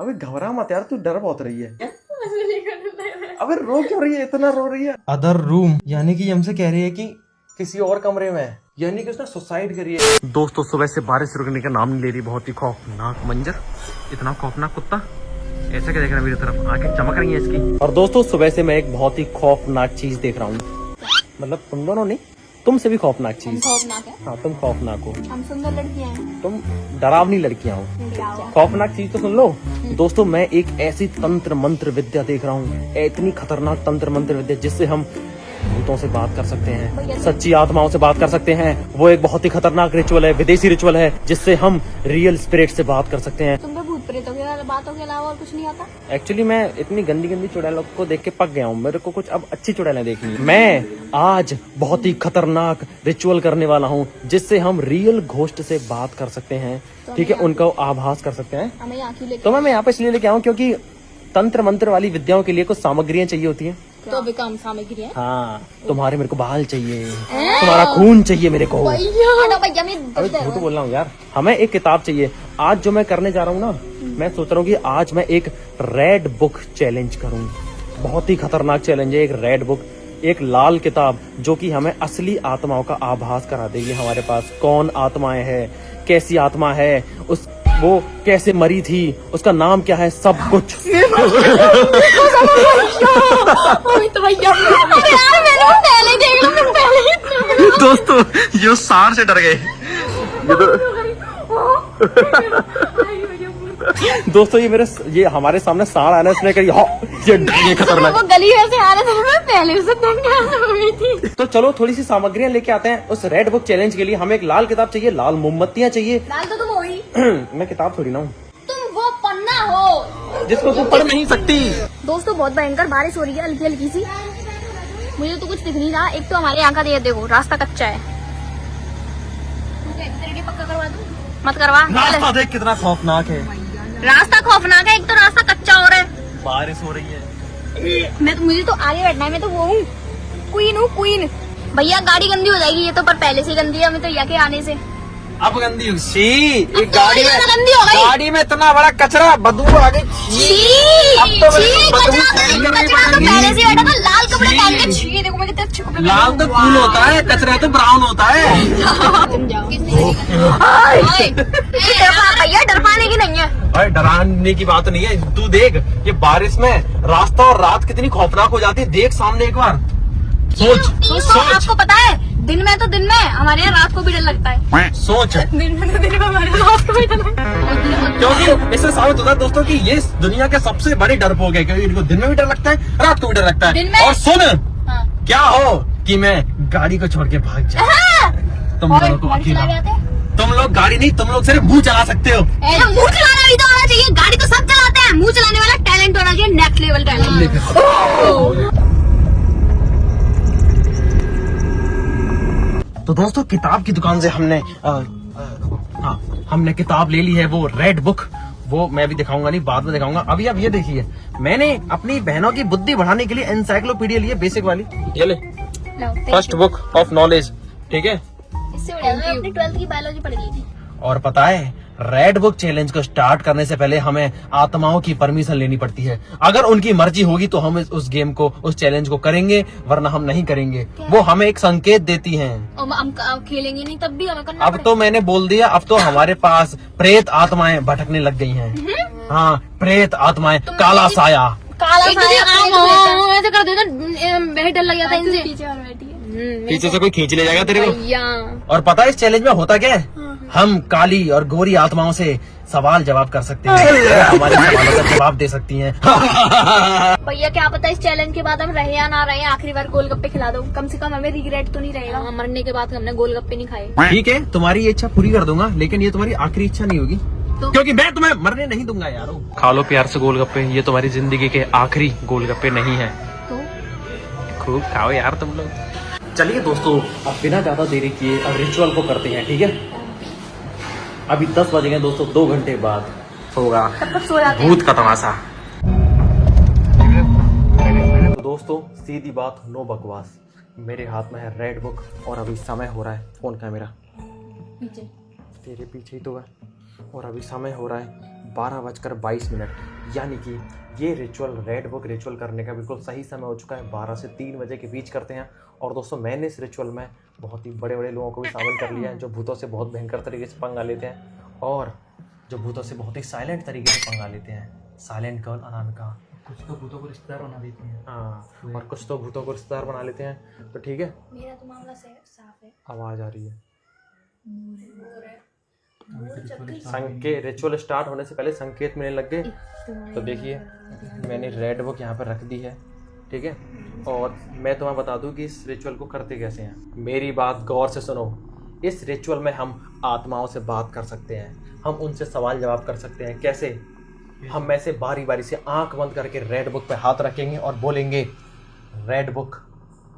अबे घबरा मत यार, तू डर बहुत रही है। अबे रो क्यों रही है, इतना रो रही है? अदर रूम यानी कि हमसे कह रही है कि किसी और कमरे में है, यानी कि उसने सुसाइड करी है। दोस्तों सुबह से बारिश रुकने का नाम नहीं ले रही, बहुत ही खौफनाक मंजर। इतना खौफनाक कुत्ता ऐसे क्या देख रहा है मेरी तरफ, आंखें चमक रही हैं इसकी। और दोस्तों सुबह से मैं एक बहुत ही खौफनाक चीज देख रहा हूँ, मतलब तुम दोनों नहीं, तुमसे भी खौफनाक चीज। खौफनाक है? हाँ तुम खौफनाक हो। हम सुंदर लड़कियां हैं। तुम डरावनी लड़कियां हो। खौफनाक चीज तो सुन लो दोस्तों, मैं एक ऐसी तंत्र मंत्र विद्या देख रहा हूँ, इतनी खतरनाक तंत्र मंत्र विद्या जिससे हम भूतों से बात कर सकते हैं, सच्ची आत्माओं से बात कर सकते हैं। वो एक बहुत ही खतरनाक रिचुअल है, विदेशी रिचुअल है, जिससे हम रियल स्पिरिट से बात कर सकते हैं। तुम भूत प्रेतों के बातों के अलावा और कुछ नहीं आता? एक्चुअली मैं इतनी गंदी गंदी चुड़ैलों को देख के पक गया हूँ, मेरे को कुछ अब अच्छी चुड़ैलें देखनी है। मैं आज बहुत ही खतरनाक रिचुअल करने वाला हूँ, जिससे हम रियल घोस्ट से बात कर सकते हैं, ठीक है, उनको आभास कर सकते हैं। हमें यहाँ क्यों लेके? तो मैं यहाँ पे इसलिए लेके आऊँ क्योंकि तंत्र मंत्र वाली विद्याओं के लिए कुछ सामग्रियां चाहिए होती हैं। तो विकाम सामग्री है। हाँ, तुम्हारे मेरे को बाल चाहिए, तुम्हारा खून चाहिए मेरे को। भैया मैं अरे झूठ बोल रहा हूँ यार, हमें एक किताब चाहिए। आज जो मैं करने जा रहा हूँ ना, मैं सोच रहा हूँ कि आज मैं एक रेड बुक चैलेंज करूँ। बहुत ही खतरनाक चैलेंज है, एक रेड बुक, एक लाल किताब जो कि हमें असली आत्माओं का आभास करा देगी। हमारे पास कौन आत्माएं हैं, कैसी आत्मा है, उस वो कैसे मरी थी, उसका नाम क्या है, सब कुछ। दोस्तों ये सार से डर गए दोस्तों, ये हमारे सामने सार आना, इसने कही ये खतरनाक। वो गली में से आ रहे थे, मैं पहले से हुई थी। तो चलो थोड़ी सी सामग्रियां लेके आते हैं उस रेड बुक चैलेंज के लिए। हमें एक लाल किताब चाहिए, लाल मोमबत्तियां चाहिए। लाल तो तुम हो ही। मैं किताब थोड़ी ना हूँ, तुम वो पन्ना हो जिसको तुम पढ़ नहीं सकती। दोस्तों बहुत भयंकर बारिश हो रही है, हल्की हल्की सी। मुझे तो कुछ दिख नहीं रहा। एक तो हमारे यहाँ का देखो रास्ता कच्चा है। पक्का करवा दूं? मत करवा। रास्ता देख कितना खौफनाक है। रास्ता खौफनाक है, एक तो रास्ता कच्चा हो रहा है, बारिश हो रही है। मुझे तो आगे बैठना है, मैं तो वो हूँ, क्वीन हूँ, क्वीन। भैया गाड़ी गंदी हो जाएगी, ये तो पर पहले से गंदी है, हमें तो यहाँ के आने से। अब गंदी हो सी, अब तो गाड़ी में गंदी हो गई। गाड़ी में इतना बड़ा कचरा, बदबू आ गई। कचरा तो पहले से बैठा था, लाल कपड़े पहन के। छी देखो मैं कितने अच्छे कपड़े। लाल तो फूल होता है, कचरा तो ब्राउन होता है। तुम जाओ। भैया डर पाने की नहीं है। अरे डराने की बात नहीं है, तू देख ये बारिश में रास्ता और रात कितनी खौफनाक हो जाती है। देख सामने एक बार, सोच। आपको पता है दिन में हमारे यहाँ रात को भी डर लगता है। सोच, दिन में हमारे रात को भी डर लगता है। क्योंकि इससे साबित होता है दोस्तों कि ये दुनिया के सबसे बड़े डरपोक है, क्योंकि इनको दिन में भी डर लगता है, रात को भी डर लगता है। और सुन, क्या हो कि मैं गाड़ी को छोड़ के भाग जाऊं। तुम लोगों को अकेला, तुम लोग गाड़ी नहीं, तुम लोग सिर्फ मुंह चला सकते हो। मुंह चलाना भी तो होना चाहिए, गाड़ी तो सब चलाते हैं, मुंह चलाने वाला टैलेंट होना चाहिए, नेक्स्ट लेवल टैलेंट। तो दोस्तों किताब की दुकान से हमने किताब ले ली है, वो रेड बुक। वो मैं भी दिखाऊंगा नहीं, बाद में दिखाऊंगा। अभी आप ये देखिए, मैंने अपनी बहनों की बुद्धि बढ़ाने के लिए एनसाइक्लोपीडिया ली है, बेसिक वाली। ये ले, फर्स्ट बुक ऑफ नॉलेज, ठीक है। इससे अपनी 12th की बायोलॉजी पढ़ ली थी। और पता है रेड बुक चैलेंज को स्टार्ट करने से पहले हमें आत्माओं की परमिशन लेनी पड़ती है। अगर उनकी मर्जी होगी तो हम उस गेम को, उस चैलेंज को करेंगे, वरना हम नहीं करेंगे। वो हमें एक संकेत देती हैं। हम खेलेंगे नहीं तब भी हमें करना अब तो मैंने बोल दिया, अब तो हमारे पास प्रेत आत्माएं भटकने लग गई हैं। हाँ, प्रेत आत्माएं, काला साया। ऐसे कर देता, डर लग जाता इनसे। पीछे से कोई खींच ले जाएगा तेरे को। और पता है इस चैलेंज में होता क्या है, हम काली और गोरी आत्माओं से सवाल जवाब कर सकते हैं, हमारे सवालों का जवाब दे सकती हैं। भैया क्या पता इस चैलेंज के बाद हम रहे या ना रहे, आखिरी बार गोलगप्पे खिला दो, कम से कम हमें रिग्रेट तो नहीं रहेगा। मरने के बाद हमने गोलगप्पे नहीं खाए। ठीक है, तुम्हारी इच्छा पूरी कर दूंगा, लेकिन ये तुम्हारी आखिरी इच्छा नहीं होगी, क्योंकि मैं तुम्हें मरने नहीं दूंगा यारो। खा लो प्यार से गोलगप्पे, ये तुम्हारी जिंदगी के आखिरी गोलगप्पे नहीं है। तो खूब खाओ यार तुम लोग। चलिए दोस्तों, अब बिना ज्यादा देरी किए अब रिचुअल को करते हैं, ठीक है। अभी 10 बज गए दोस्तों, 2 घंटे बाद होगा भूत का तमाशा। तो दोस्तों सीधी बात, नो बकवास, मेरे हाथ में है रेड बुक और अभी समय हो रहा है, फोन कैमरा पीछे, तेरे पीछे ही तो है। और अभी समय हो रहा है 12:22, यानी कि ये रिचुअल, रेड बुक रिचुअल करने का बिल्कुल सही समय हो चुका है। 12 से 3 बजे के बीच करते हैं। और दोस्तों, मैंने इस रिचुअल में बहुत ही बड़े बड़े लोगों को भी शामिल कर लिया है, जो भूतों से बहुत भयंकर तरीके से पंगा लेते हैं और जो भूतों से बहुत ही साइलेंट तरीके से पंगा लेते हैं। Silent girl Anamika. कुछ तो भूतों को रिश्तेदार बना देती हैं। हाँ, और कुछ तो भूतों को रिश्तेदार बना लेते हैं। तो ठीक है, मेरा तो मामला साफ है। आवाज़ आ रही है। अभी संकेत, रिचुअल स्टार्ट होने से पहले संकेत मिलने लग गए। तो देखिए, मैंने रेड बुक यहाँ पर रख दी है, ठीक है। और मैं तुम्हें बता दूं कि इस रिचुअल को करते कैसे हैं। मेरी बात गौर से सुनो। इस रिचुअल में हम आत्माओं से बात कर सकते हैं, हम उनसे सवाल जवाब कर सकते हैं। कैसे? हम ऐसे बारी बारी से आंख बंद करके रेड बुक पे हाथ रखेंगे और बोलेंगे रेड बुक,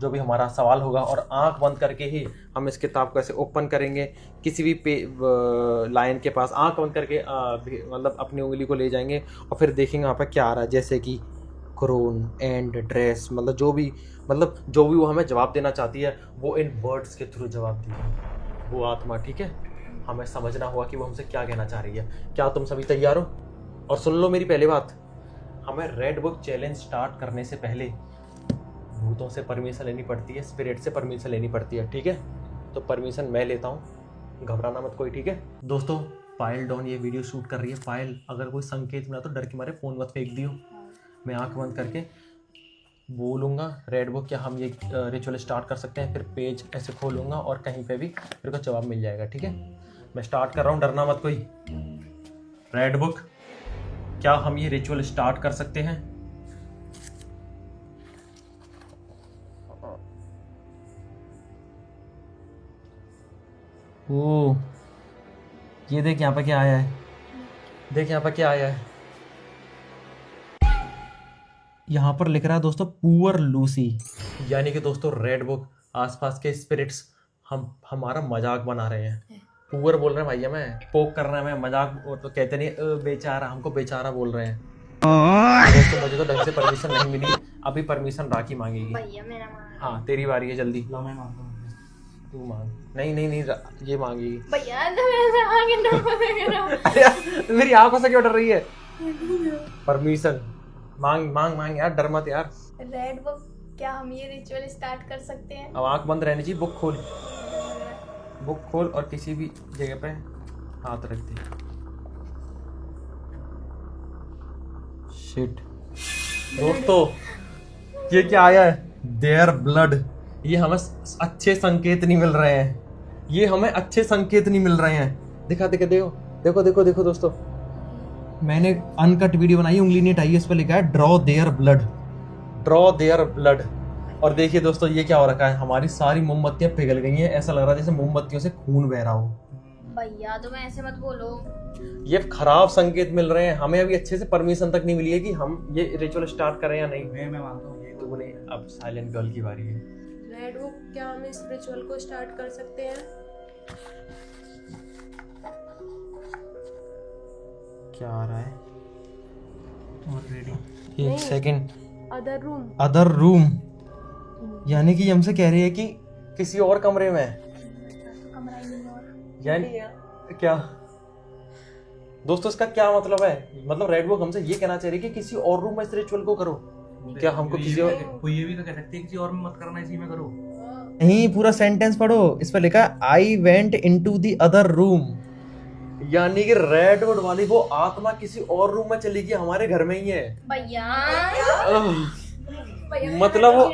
जो भी हमारा सवाल होगा, और आंख बंद करके ही हम इस किताब को ऐसे ओपन करेंगे। किसी भी लाइन के पास आंख बंद करके मतलब अपनी उंगली को ले जाएंगे और फिर देखेंगे वहाँ पर क्या आ रहा है, जैसे कि क्रोन, एंड, ड्रेस, मतलब जो भी वो हमें जवाब देना चाहती है वो इन वर्ड्स के थ्रू जवाब देगी वो आत्मा, ठीक है। हमें समझना होगा कि वो हमसे क्या कहना चाह रही है। क्या तुम सभी तैयार हो? और सुन लो मेरी पहली बात, हमें रेड बुक चैलेंज स्टार्ट करने से पहले भूतों से परमिशन लेनी पड़ती है, स्पिरिट से परमिशन लेनी पड़ती है, ठीक है। तो परमिशन मैं लेता हूँ, घबराना मत कोई, ठीक है। दोस्तों, पायल डॉन ये वीडियो शूट कर रही है। पायल, अगर कोई संकेत मिला तो डर के मारे फ़ोन मत फेंक दियो। मैं आंख बंद करके बोलूँगा रेड बुक, क्या हम ये रिचुअल स्टार्ट कर सकते हैं। फिर पेज ऐसे खोलूँगा और कहीं पे भी मेरे को जवाब मिल जाएगा, ठीक है। मैं स्टार्ट कर रहा हूँ, डरना मत कोई। रेड बुक, क्या हम ये रिचुअल स्टार्ट कर सकते हैं? ओ, ये देख यहाँ पर क्या आया है। देख यहाँ पर क्या आया है। यहाँ पर लिख रहा है दोस्तों, पुअर लूसी। यानी कि दोस्तों, रेड बुक, आसपास के स्पिरिट्स हमारा मजाक बना रहे हैं। पुअर बोल रहे हैं भैया, मैं पोक कर रहे हैं, मैं मजाक, तो कहते नहीं बेचारा, हमको बेचारा बोल रहे हैं। दोस्तों, मुझे तो ढंग से परमिशन नहीं मिली, अभी परमिशन राखी मांगेगी। भैया मेरा मांग। हाँ, तेरी बारी है, जल्दी लो मैं मांगता हूँ। तू मांग। नहीं, ये मांगेगी। भैया ना मेरे आगे ना अरे यार, मेरी आंखों से क्यों डर रही है? परमिशन मांग यार, डर मत यार। रेड बुक, क्या हम ये रिचुअल स्टार्ट कर सकते हैं? अब आंख बंद रहनी चाहिए। बुक खोल और किसी भी जगह पे हाथ रख दे। शिट दोस्तों, ये क्या आया है? Their blood. ये हमें अच्छे संकेत नहीं मिल रहे हैं, ये हमें अच्छे संकेत नहीं मिल रहे हैं। दिखा देखो दोस्तों, मैंने अनकट वीडियो बनाई, उंगली नहीं हटाई, इस पर लिखा है ड्रॉ देयर ब्लड। और देखिए दोस्तों, ये क्या हो रखा है, हमारी सारी मोमबत्तियां पिघल गई हैं। ऐसा लग रहा है जैसे मोमबत्तियों से खून बह रहा हो। भैया तुम ऐसे मत बोलो, ये खराब संकेत मिल रहे हैं। हमें अभी अच्छे से परमिशन तक नहीं मिली है कि हम ये रिचुअल स्टार्ट करें या नहीं। मैं मानता हूँ। ये तूने, अब साइलेंट गर्ल की बारी है। रेड बुक, क्या हम इस रिचुअल को स्टार्ट कर सकते हैं? क्या आ रहा है? ऑलरेडी एक सेकंड। Other room. यानी कि हमसे कह रही है कि किसी और कमरे में है। कमरा ही नहीं और। यानी क्या दोस्तों, इसका क्या मतलब है? मतलब रेड बुक हमसे ये कहना चाह रही है कि किसी और रूम में इस रिचुअल को करो। क्या हमको किसी और, कोई ये भी तो कह सकती है किसी और में मत करना, इसी में करो। नहीं, पूरा सेंटेंस पढ़ो। इस पर लिखा है I went into the other room. यानी कि रेड वुड वाली वो आत्मा किसी और रूम में चली गई, हमारे घर में ही है। भैया मतलब वो,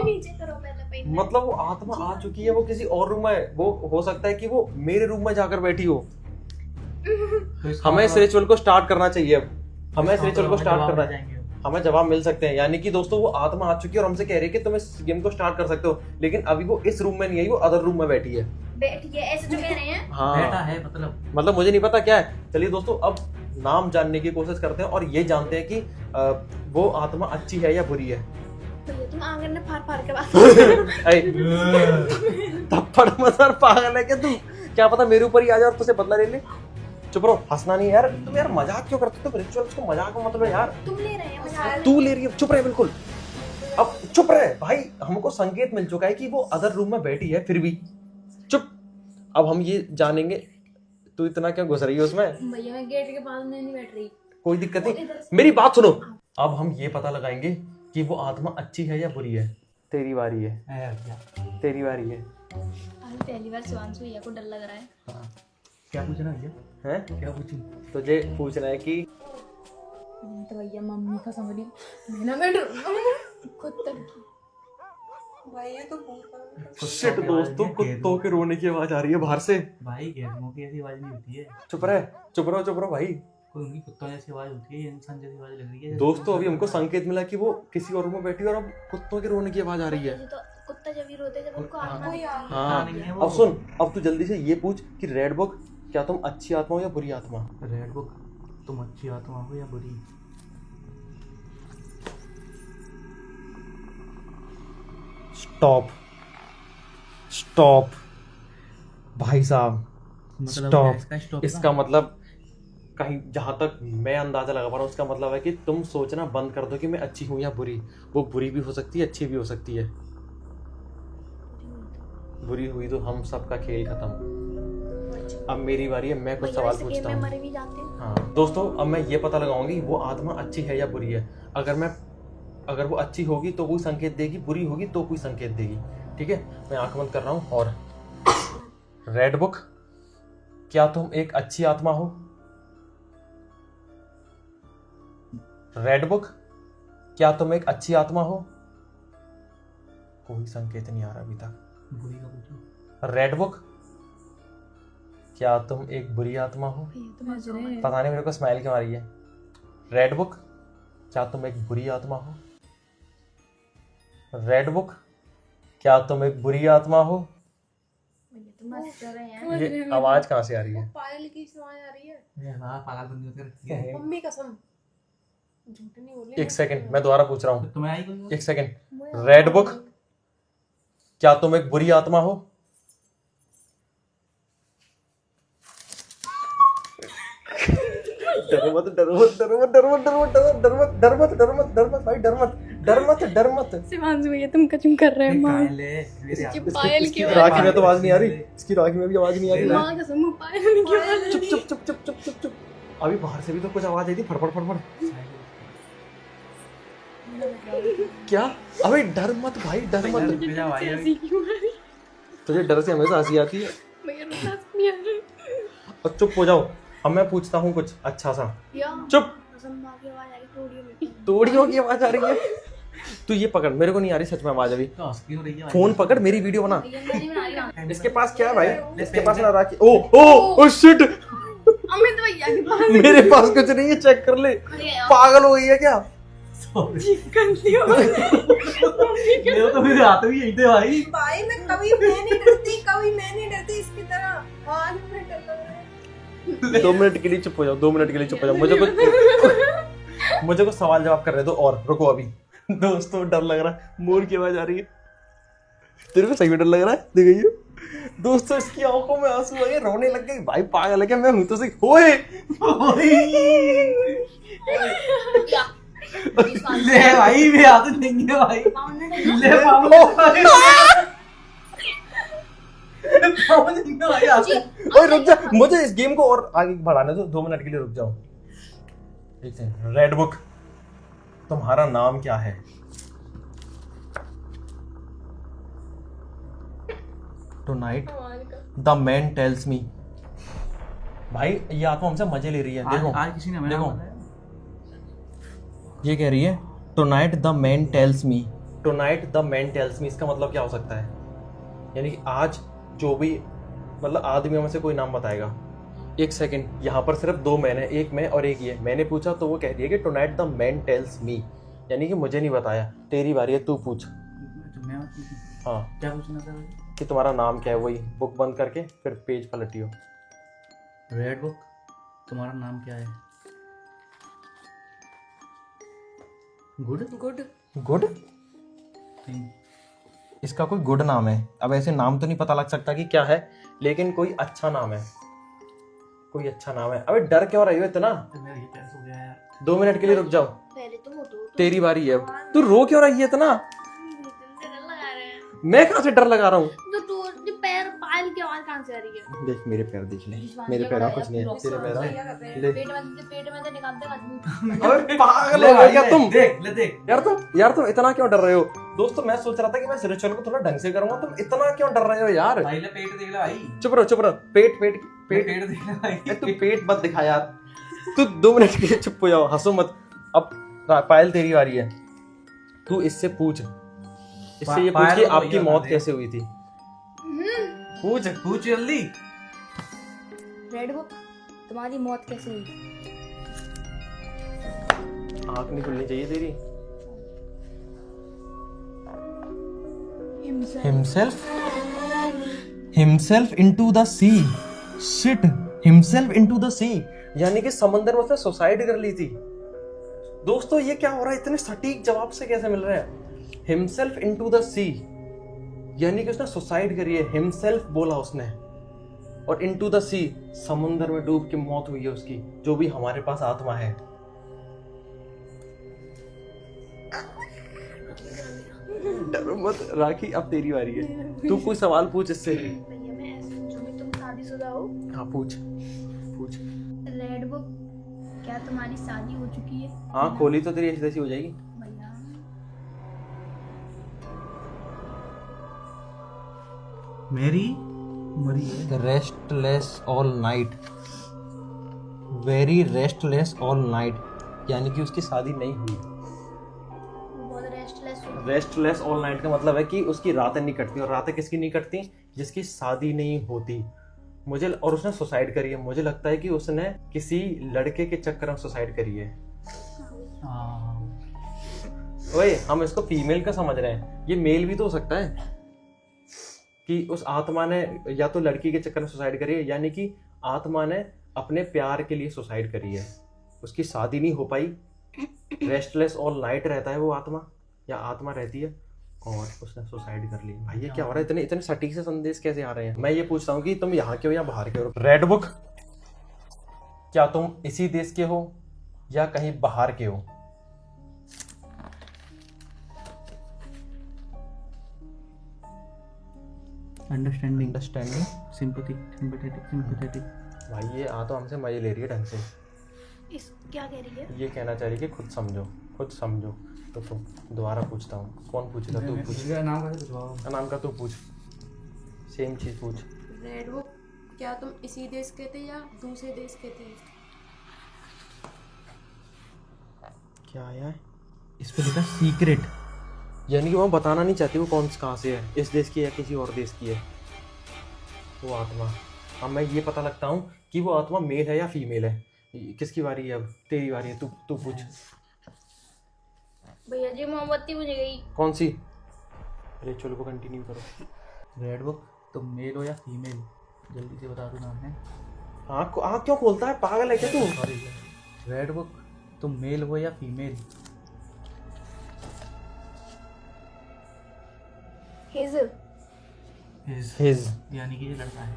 नीचे करो पहले। मतलब वो आत्मा आ चुकी है, वो किसी और रूम में, वो हो सकता है कि वो मेरे रूम में जाकर बैठी हो। हमें इस रिचुअल को स्टार्ट करना चाहिए। हमें इस रिचुअल को स्टार्ट करना है, हमें जवाब मिल सकते हैं। यानी कि दोस्तों, वो आत्मा आ चुकी है और हमसे कह रही है कि तुम इस गेम को स्टार्ट कर सकते हो, लेकिन अभी वो इस रूम में नहीं आई, वो अदर रूम में बैठी है। ऐसे जो कह रहे हैं। हाँ, बेटा है मतलब मुझे नहीं पता क्या है। चलिए दोस्तों, अब नाम जानने की कोशिश करते हैं और ये जानते हैं कि वो आत्मा अच्छी है या बुरी है। भैया तुम आंगन में फाड़ के बात थप्पड़ मसर पागल है क्या तू? क्या पता मेरे ऊपर ही आ जाए और तुझसे बदला ले ले। चुप रहो, हंसना नहीं यार। तुम यार मजाक क्यों करते हो? रिचुअल्स को मजाक में मतलब यार। तुम ले रहे हैं मजाक। तू ले रही है, चुप रहे बिल्कुल। अब चुप रहे भाई, हमको संकेत मिल चुका है कि वो अदर रूम में बैठी है, फिर भी चुप। अब हम ये जानेंगे, तू इतना क्यों घुस रही है उसमें? भैया मैं गेट के पास में नहीं बैठ रही। कोई दिक्कत नहीं, मेरी बात सुनो। अब हम ये पता लगाएंगे कि वो आत्मा अच्छी है या बुरी है। तेरी बारी है, तेरी बारी है। अभी पहली बार शिवांशु भैया को डर लग रहा है। हाँ। क्या पूछना भैया? हैं? क्या पूछूं? तुझे पूछना है कि तो भैया मम्मी का समझ मैं कुत्ते की। भाई ये तो भूत शिट दोस्तों, कुत्तों के रोने की आवाज आ रही है बाहर से। भाई गैरों की ऐसी आवाज नहीं होती है। चुप रहो भाई। कोई उनकी कुत्तों जैसी आवाज होती है, ये इंसान जैसी आवाज लग रही है। दोस्तों अभी हमको संकेत मिला कि वो किसी और रूम में बैठी है और अब कुत्तों के रोने की आवाज आ रही है। तो कुत्ता जब भी रोते जब उनको आत्मा दिखती है। हाँ नहीं है वो। अब सुन, अब तू जल्दी से ये पूछ कि रेड बुक, क्या तुम अच्छी आत्मा हो या बुरी आत्मा? रेड बुक, तुम अच्छी आत्मा हो या बुरी? स्टॉप भाई साहब, मतलब स्टॉप। स्टॉप इसका मतलब कहीं जहां तक मैं अंदाजा लगा पा रहा हूँ, उसका मतलब है कि तुम सोचना बंद कर दो कि मैं अच्छी हूँ या बुरी। वो बुरी भी हो सकती है, अच्छी भी हो सकती है। बुरी हुई तो हम सबका खेल खत्म। अब मेरी बारी है, मैं कुछ सवाल पूछता हूँ। मरे भी जाते हैं। हाँ दोस्तों, अब मैं ये पता लगाऊंगी वो आत्मा अच्छी है या बुरी है। अगर वो अच्छी होगी तो कोई संकेत देगी, बुरी होगी तो कोई संकेत देगी। ठीक है, मैं आंख बंद कर रहा हूँ। और रेड बुक, क्या तुम एक अच्छी आत्मा हो? रेड बुक, क्या तुम एक अच्छी आत्मा हो? कोई संकेत नहीं आ रहा अभी तक। बुरी का पूछो। रेड बुक, क्या तुम एक बुरी आत्मा हो? पता नहीं मेरे को स्माइल क्यों आ रही है। रेड बुक, क्या तुम एक बुरी आत्मा हो? रेड बुक, क्या तुम एक बुरी आत्मा हो? ये आवाज कहाँ से आ रही है? पायल की आवाज आ रही है। पागल बंदी होकर रखी है। मम्मी कसम झूठ नहीं बोली। एक सेकंड, मैं दोबारा पूछ रहा हूँ। तुम्हें आई कोई? एक सेकंड। रेड बुक, क्या तुम एक बुरी आत्मा हो? डर मत। शिवांशु भैया तुम कचुम कर रहे हो। कायल है, मेरे हाथ में। पायल की राखी में तो आवाज नहीं आ रही, इसकी राखी में भी आवाज नहीं आ रही। माँ कसम पायल की आवाज। चुप। अभी बाहर से भी तो कुछ आवाज आई थी, फड़फड़। क्या? अबे डर मत भाई, डर मत। मेरा भाई है। ऐसी क्यों आ रही? तुझे डर से हमेशा हंसी आती है। भैया रोना नहीं आ रही। और चुप हो जाओ। अब मैं पूछता हूँ कुछ अच्छा सा। चुप। कसम माँ की आवाज आ रही, तोड़ियों में। तोड़ियों की आवाज आ रही है। तू ये पकड़, मेरे को नहीं आ रही सच में आवाज अभी। तो हंस क्यों रही है? फोन पकड़, मेरी वीडियो बना। भैया मैं नहीं बना रही हूँ। इसके पास क्या है भाई? इसके पास ना राखी। ओ शिट, अमित भैया के पास मेरे पास कुछ नहीं है, चेक कर ले। पागल हो गई है क्या? गंदी हो गई। मेरे तो मेरे हाथ में यही थे भाई। भाई मैं कभी मैं नहीं डरती इसकी तरह। आज मैं डर लग रहा है। 2 मिनट के लिए चुप हो जाओ, 2 मिनट के लिए चुप हो जाओ। मुझे कुछ सवाल जवाब कर रहे दो और रुको अभी। दोस्तों डर लग रहा है, मोर की आवाज आ रही है। तेरे को सही में डर लग रहा है? देखिए दोस्तों, इसकी आंखों में आंसू आ गए, रोने लग गई। भाई पागल है क्या? मैं हूं तो सही। ओए ले भाई, मेरे हाथ में नहीं है भाई। ले ओए रुक जा, मुझे इस गेम को और आगे बढ़ाने दो। 2 मिनट के लिए रुक जाओ। एक सेकंड। रेड बुक, तुम्हारा नाम क्या है? Tonight the man tells me. भाई ये आत्मा हमसे मजे ले रही है। देखो आज किसी ने हमें देखो, बताया। ये कह रही है tonight the man tells me. Tonight the man tells me, इसका मतलब क्या हो सकता है? यानी कि आज जो भी मतलब आदमियों में से कोई नाम बताएगा। एक सेकंड, यहाँ पर सिर्फ 2 मैन है, एक मैं और एक ये। मैंने पूछा तो वो कह रही है कि tonight the man tells me, यानी कि मुझे नहीं बताया। तेरी बारी है, तू पूछ। मैं पूछूं? हाँ, क्या पूछना था भाई? कि तुम्हारा नाम क्या है? वही बुक बंद करके फिर पेज पलटियो। रेड बुक, तुम्हारा नाम क्या है? Good good? इसका कोई गुड नाम है। अब ऐसे नाम तो नहीं पता लग सकता कि क्या है, लेकिन कोई अच्छा नाम है, कोई अच्छा नाम है। अबे डर क्यों रही हो इतना? मेरा ये कैसे हो गया यार? 2 मिनट के लिए रुक जाओ, पहले तुम उठो। तेरी बारी है। तू रो क्यों रही है इतना? डर लगा रहे हैं। मैं कहाँ से डर लगा रहा हूँ? तो पैर पायल की आवाज कहाँ कहाँ से आ रही है? देख मेरे पैर देख ले, मेरे पैर में कुछ नहीं है, तेरे पैर ले। पेट में तो निकाल दे आदमी। अबे पागल हो गए क्या तुम? देख यार तुम इतना क्यों डर रहे हो? दोस्तों मैं सोच रहा था कि मैं रिचुअल को थोड़ा ढंग से करूंगा, तुम इतना क्यों डर रहे हो यार? भाई ले पेट देख ले भाई, चुप रहो। पेट पेट देख ले भाई। तू पेट मत दिखा यार, तू 2 मिनट के लिए चुप हो जाओ, हंसो मत। अब पायल तेरी बारी है, तू इससे पूछ, इससे ये पूछ कि आपकी मौत कैसे हुई थी। पूछ जल्दी। रेड बुक, तुम्हारी मौत कैसे हुई? आंख नहीं खुलनी चाहिए तेरी। Himself into the sea. Shit. Himself into the sea. यानी कि समंदर में उसने सुसाइड कर ली थी। दोस्तों ये क्या हो रहा है? इतने सटीक जवाब से कैसे मिल रहे हैं? Himself into the sea. यानी कि उसने सुसाइड करी है। Himself बोला उसने, और into the sea समुंदर में डूब के मौत हुई है उसकी, जो भी हमारे पास आत्मा है। डरो मत राखी, अब तेरी बारी है, तू कोई सवाल पूछ इससे। भैया मैं ऐसे पूछूंगी, तुम शादीशुदा हो? हाँ पूछ। रेड बुक, क्या तुम्हारी शादी हो चुकी है? हाँ खोली तो तेरी ऐसी तैसी हो जाएगी। भैया मेरी मरी है। Restless all night, very restless all night, यानी कि उसकी शादी नहीं हुई। बहुत रेस्टलेस हो। रेस्टलेस ऑल नाइट का मतलब है कि उसकी रातें नहीं कटती, और रातें किसकी नहीं कटती? जिसकी शादी नहीं होती। और उसने सुसाइड करी है। मुझे लगता है कि उसने किसी लड़के के चक्कर में सुसाइड करी है। ओए हम इसको फीमेल का समझ रहे हैं, ये मेल भी तो हो सकता है कि उस आत्मा ने या तो लड़की के चक्कर में सुसाइड करी है, यानी कि आत्मा ने अपने प्यार के लिए सुसाइड करी है। उसकी शादी नहीं हो पाई, रेस्टलेस ऑल नाइट रहता है वो आत्मा, या आत्मा रहती है, और उसने सुसाइड कर ली। भाई ये क्या हो रहा है? इतने इतने सटीक से संदेश कैसे आ रहे हैं? मैं ये पूछता हूँ कि तुम यहाँ के हो या बाहर के हो? रेड बुक, क्या तुम इसी देश के हो या कहीं बाहर के हो? Understanding, sympathetic. भाई ये आ तो हमसे मजे ले रही है ढंग से। इस क्या कह रही है? ये कहना चाह रही है कि खुद समझो। तो दोबारा पूछता हूँ, कौन पूछेगा? तू पूछ। नाम का तू पूछ, सेम चीज पूछ। रेड बुक, क्या तुम इसी देश के थे या दूसरे देश के थे? क्या आया है? इस पे लिखा सीक्रेट, यानी कि वो बताना नहीं चाहती वो कहाँ से है, इस देश की है किसी और देश की है वो आत्मा। अब मैं ये पता लगता हूँ कि वो आत्मा मेल है या फीमेल है। किसकी बारी है अब? तेरी बारी है, तू पूछ। भैया जी मोमबत्ती बुझ गई। कौन सी? रिचुअल को कंटिन्यू करो। रेड बुक, तुम मेल हो या फीमेल? जल्दी से बता दो नाम है। आँख क्यों खोलता है? पागल है क्या तू? सॉरी। रेड बुक, तुम मेल हो या फीमेल? हिज, यानी कि ये लड़का है।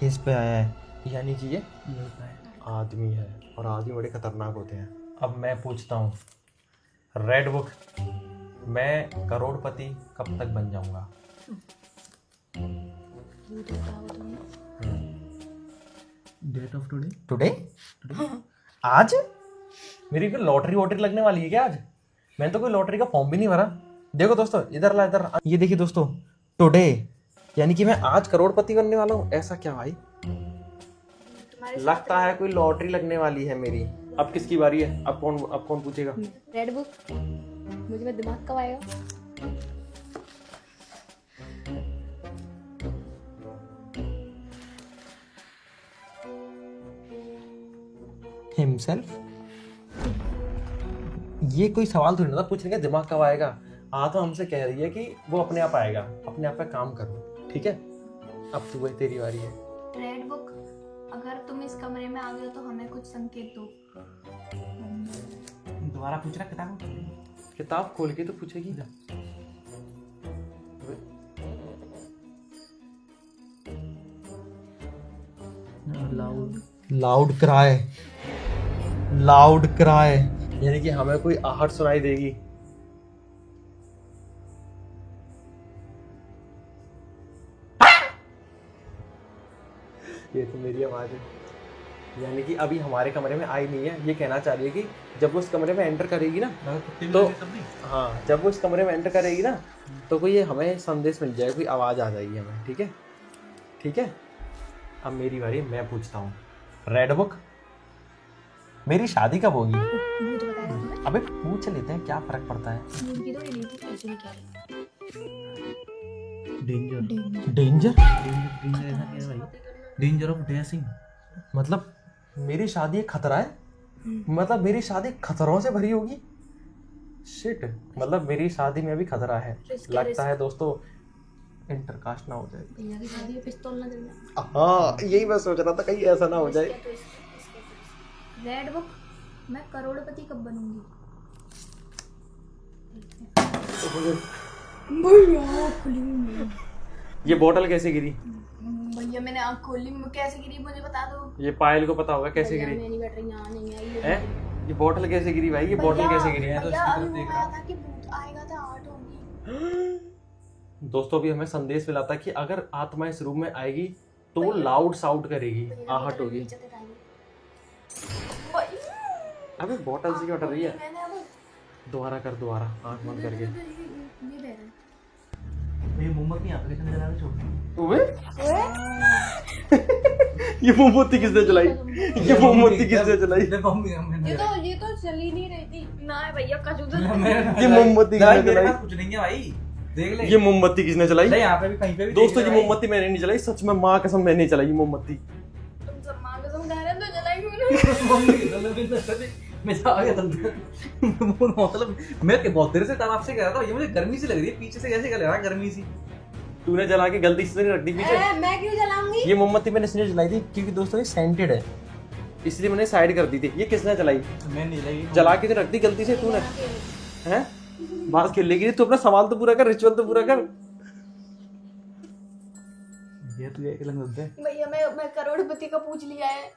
हिज पे आया है, यानी कि ये लड़का है। आदमी है, और आदमी बड़े खतरनाक होते हैं। अब मैं पूछता हूँ, रेड बुक, मैं करोड़पति कब तक बन जाऊंगा? Date of today? टुडे? आज? मेरी कोई लॉटरी वॉटरी लगने वाली है क्या आज? मैंने तो कोई लॉटरी का फॉर्म भी नहीं भरा। देखो दोस्तों, इधर ये देखिए दोस्तों, टुडे यानी कि मैं आज करोड़पति बनने वाला हूँ। ऐसा क्या भाई? लगता है कोई लॉटरी लगने वाली है मेरी। अब किसकी बारी है? अब कौन पूछेगा? रेड बुक, मुझे में दिमाग कब आएगा? हिमसेल्फ? ये कोई सवाल थोड़ी ना था पूछने का, दिमाग कब आएगा। आत्मा हमसे कह रही है कि वो अपने आप आएगा, अपने आप पे काम करो, ठीक है? अब तू है, तेरी बारी है। रेड बुक, अगर तुम इस कमरे में आ गए तो हमें कुछ संकेत दो। दोबारा पूछ रहा किताब? किताब खोल के तो पूछेगी। लाउड क्राई, यानी कि हमें कोई आहट सुनाई देगी। ये तो मेरी आवाज़ है, यानी कि अभी हमारे कमरे में आई नहीं है। ये कहना चाह रही है कि जब वो उस कमरे में एंटर करेगी ना तो हाँ, जब वो इस कमरे में एंटर करेगी ना तो कोई ये हमें संदेश मिल जाएगा, कोई आवाज़ आ जाएगी हमें। ठीक है, ठीक है। अब मेरी बारी, मैं पूछता हूँ। रेड बुक, मेरी शादी कब होगी? भूत बताएगा तुम्हें? अबे पूछ लेते हैं, क्या फर्क पड़ता है। भूत की तो ये नहीं थी, ऐसे नहीं कह रही। डेंजर डेंजर डेंजर ऐसा क्या है भाई? Danger of dashing. मतलब मेरी शादी एक खतरा है? मतलब मेरी शादी खतरों से भरी होगी? शिट, मतलब मेरी शादी में भी खतरा है। लगता है दोस्तों इंटरकास्ट ना हो जाए। भैया की शादी में पिस्तौल ना चल जाए। हाँ, यही मैं सोच रहा था, कहीं ऐसा ना हो जाए। रेड बुक, मैं करोड़पति कब बनूंगी? भैया खुली, ये बोतल कैसे गिरी? भैया मैंने आँख खोली, कैसे गिरी मुझे बता दो। ये पायल को पता होगा कैसे भैया गिरी मैं नहीं बैठ रही, यहाँ नहीं आई है। ये बोतल कैसे गिरी भाई? ये बोतल कैसे गिरी है? भैया अभी वो आया था कि भूत आएगा तो आर्ट होगी। दोस्तों अभी हमें संदेश मिला था कि अगर आत्मा इस रूम में आएगी तो वो लाउड साउट करेगी, आहट होगी। अबे बोतल से क्यों डर रही है? दोबारा कर, दोबारा आंख बंद करके। ये मोमबत्ती यहाँ पे किसने जला के छोड़? ओए ये मोमबत्ती किसने जलाई? ये मोमबत्ती किसने जलाई? ये तो चल ही नहीं रही थी ना भैया, ये मोमबत्ती किसने जलाई? कुछ नहीं है भाई, देख ले। ये मोमबत्ती किसने जलाई? यहाँ पे भी कहीं पे भी दोस्तों ये मोमबत्ती मैंने नहीं जलाई, सच में माँ कसम मैंने नहीं जलाई ये मोमबत्ती। तुम सब मां कसम खा रहे हो तो जलाई क्यों नहीं? मैं जा गया मतलब मैं बहुत देर से तालाब से कह रहा था, ये मुझे गर्मी सी लग रही है पीछे से, कैसे लग रहा है गर्मी सी। तूने जला के गलती से नहीं रख दी पीछे। मैं क्यों जलाऊंगी? ये मोमबत्ती मैंने इसलिए जलाई थी क्योंकि दोस्तों ये सेंटेड है, इसलिए मैंने साइड कर दी थी। ये किसने जलाई? मैं नहीं जलाई, जला के तो रख दी गलती से तूने, हैं? बात खेलने के लिए तू अपना सवाल तो पूरा कर, रिचुअल तो पूरा कर। ये तू एक लंग दे भैया मैं करोड़पति का पूछ लिया है।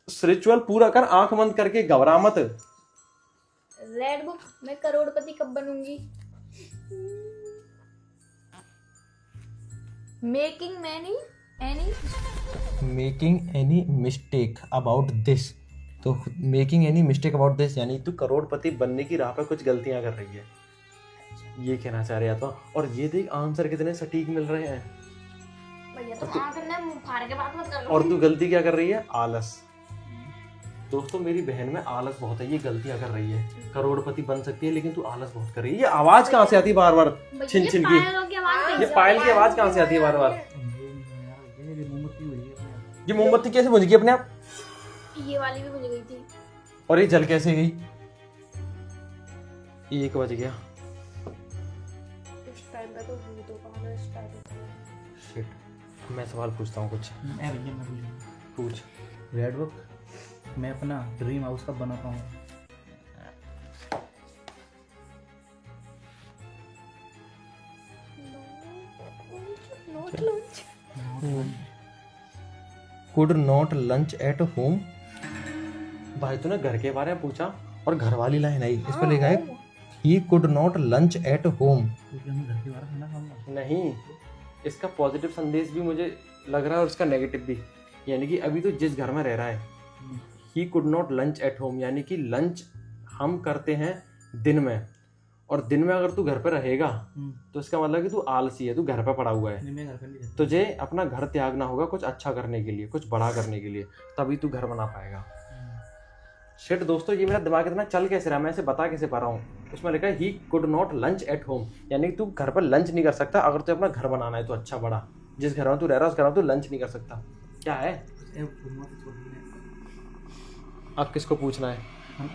रिचुअल पूरा कर, आंख बंद करके, घबरा मत। रेड बुक, मैं करोड़पति कब बनूंगी? Making any mistake about this, तो making any mistake about this यानी तू करोड़पति बनने की राह पे कुछ गलतियां कर रही है, ये कहना चाह रहा था। और ये देख आंसर कितने सटीक मिल रहे हैं। भैया तो आंख ने मुंह फाड़ के बात मत कर। और तू गलती क्या कर रही है? आलस। दोस्तों मेरी बहन में आलस बहुत है, ये गलतियां कर रही है। करोड़पति बन सकती है लेकिन तू आलस बहुत कर रही है। ये आवाज कहाँ से आती है बार बार छिन छिन की? ये पायल की आवाज कहाँ से आती है बार बार? ये मोमबत्ती कैसे बुझ गई अपने आप? ये वाली भी बुझ गई थी। और ये जल कैसे गई? 1 बज गया। इस टाइम पे तो भूतों का ना स्टार्ट होता है। शिट, मैं सवाल पूछता हूँ कुछ। पूछ। रेड बुक, मैं अपना ड्रीम हाउस कब बनाता हूँ? Could not lunch at home. भाई तूने घर के बारे में पूछा और घर वाली लाइन आई, इस पर लिखा है he could not lunch at home. क्योंकि मैं घर के बारे में खाना खाऊंगा। नहीं, इसका पॉजिटिव संदेश भी मुझे लग रहा है और इसका नेगेटिव भी। यानी कि अभी तो जिस घर में रह रहा है he could not lunch at home, यानी कि लंच हम करते हैं दिन में, और दिन में अगर तू घर पे रहेगा तो इसका मतलब कि तू आलसी है, तू घर पे पड़ा हुआ है। मैं घर पे नहीं रहता। तुझे अपना घर त्यागना होगा कुछ अच्छा करने के लिए, कुछ बड़ा करने के लिए, तभी तू घर बना पाएगा। शिट दोस्तों, ये मेरा दिमाग इतना चल कैसे रहा, मैं इसे बता कैसे पा रहा हूँ। उसमें लिखा है he could not lunch at home, यानी तू घर पर लंच नहीं कर सकता। अगर तू अपना घर बनाना है तो अच्छा बड़ा, जिस घर में तू रह रहा है उस घर में तू लंच नहीं कर सकता। क्या है? अब किसको पूछना है?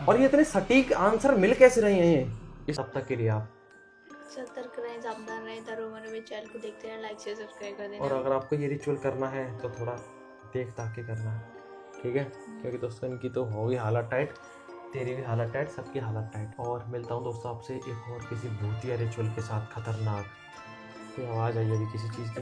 और ये इतने सटीक आंसर मिल कैसे रहे हैं ये? इस अब तक के लिए आप सतर्क रहें, सावधान रहें, दरोमन में चैनल को देखते रहें, लाइक शेयर सब्सक्राइब कर देना। और अगर आपको ये रिचुअल करना है तो थोड़ा देख ताक के करना है, ठीक है? क्योंकि दोस्तों इनकी तो होगी हालत टाइट, तेरी भी हालत टाइट, सबकी हालत टाइट। और मिलता हूँ दोस्तों आपसे एक और किसी भूतिया रिचुअल के साथ, खतरनाक। कोई आवाज़ आई अभी किसी चीज़ की।